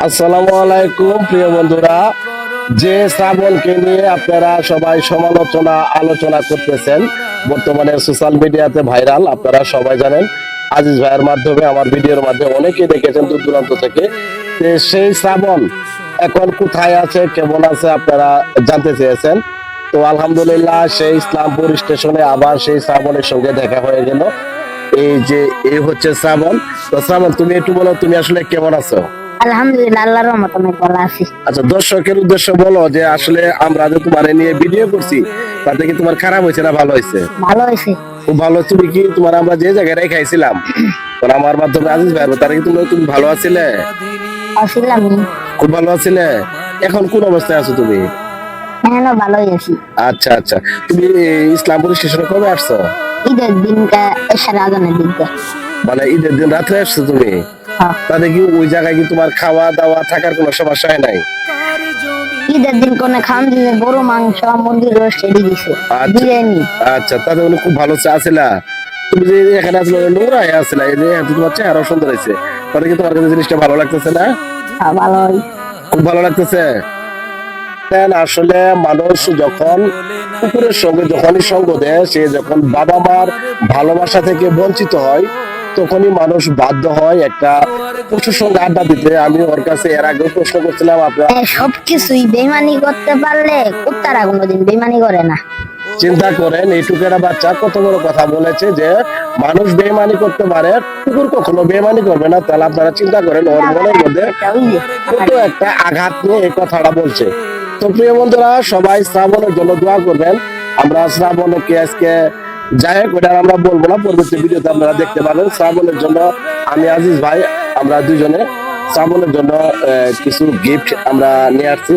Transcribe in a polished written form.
আসসালামু আলাইকুম প্রিয় বন্ধুরা, যে শ্রাবণকে নিয়ে আপনারা সবাই আলোচনা করতেছেন, বর্তমানে সোশ্যাল মিডিয়াতে ভাইরাল, আপনারা সবাই জানেন। আজিজ ভাইয়ের মাধ্যমে, আমার ভিডিওর মাধ্যমে অনেকেই দেখেছেন দূর দূরান্ত থেকে। সেই শ্রাবণ এখন কোথায় আছে, কেমন আছে, আপনারা জানতে চেয়েছেন। তো আলহামদুলিল্লাহ, সেই ইসলামপুর স্টেশনে আবার সেই শ্রাবণের সঙ্গে দেখা হয়ে গেল। এই হচ্ছে শ্রাবণ। তো শ্রাবণ, তুমি একটু বলো, তুমি আসলে কেমন আছো? আলহামদুলিল্লাহ, আল্লাহর রহমতে অনেক ভালো আছি। আচ্ছা, দর্শকের উদ্দেশ্যে বলো যে আসলে আমরা যে তোমার নিয়ে ভিডিও করছি, তাতে কি তোমার খারাপ হয়েছে না ভালো হয়েছে? ভালো হয়েছে। খুব ভালো। তুমি কি তোমার আমরা যে জায়গায় খাইছিলাম, তোর আমার মাধ্যমে আজিজ ভাই, তারা কি তুমি ভালো আছিলে? আসিলাম। খুব ভালো আছিলে। এখন কোন অবস্থায় আছো তুমি? হ্যাঁ, ভালোই আছি। আচ্ছা আচ্ছা, তুমি ইসলামপুর স্টেশনে কবে আসছো? ঈদের দিনটা, এশার আজানের দিনটা। মানে ঈদের দিন রাত্রে আসছো তুমি? হ্যাঁ। তাহলে কি ওই জায়গায় কি তোমার খাওয়া দাওয়া থাকার কোনো সমস্যা হয় নাই? ঈদের দিন কোনে খাওয়ান দিলে গরু মাংস, মুরগির রোস্ট এড়িয়ে দিছে, বিরিয়ানি। আচ্ছা, তাহলে উনি খুব ভালো আছিলা। তুমি যে এখানে আসলে নোংরা হয়ে আসছিলা, এই যে তোমার চেহারা সুন্দর হয়েছে, তাহলে কি তোমার কাছে জিনিসটা ভালো লাগতেছে না? হ্যাঁ, ভালোই। খুব ভালো লাগতেছে। আসলে মানুষ যখন কুকুরের সঙ্গে যখনই সঙ্গ দেয়, সে যখন বাবা মার ভালোবাসা থেকে বঞ্চিত হয়, তখনই মানুষ বাধ্য হয় একটা পশুর সঙ্গে আড্ডা দিতে। আমি ওর কাছে এর আগে প্রশ্ন করছিলাম, আপনার সবকিছুই বেইমানি করতে পারলে কুত্তারা কোনোদিন বেইমানি করে না। চিন্তা করেন, এইটুকু একটা বাচ্চা কত বড় কথা বলেছে যে মানুষ বেইমানি করতে পারে, কুকুর কখনো বেইমানি করবে না। তাহলে আপনারা চিন্তা করেন, ওর মনের মধ্যে কত একটা আঘাত নিয়ে এই কথাটা বলছে। তো প্রিয় বন্ধুরা, সবাই শ্রাবণের জন্য দোয়া করবেন। আমরা শ্রাবণকে আজকে যাই হোক, ওটা আমরা বলবো না, পরবর্তী ভিডিওতে আপনারা দেখতে পাবেন। শ্রাবণের জন্য আমি আজিজ ভাই, আমরা দুজনে শ্রাবণের জন্য কিছু গিফট আমরা নিয়ে আসছি।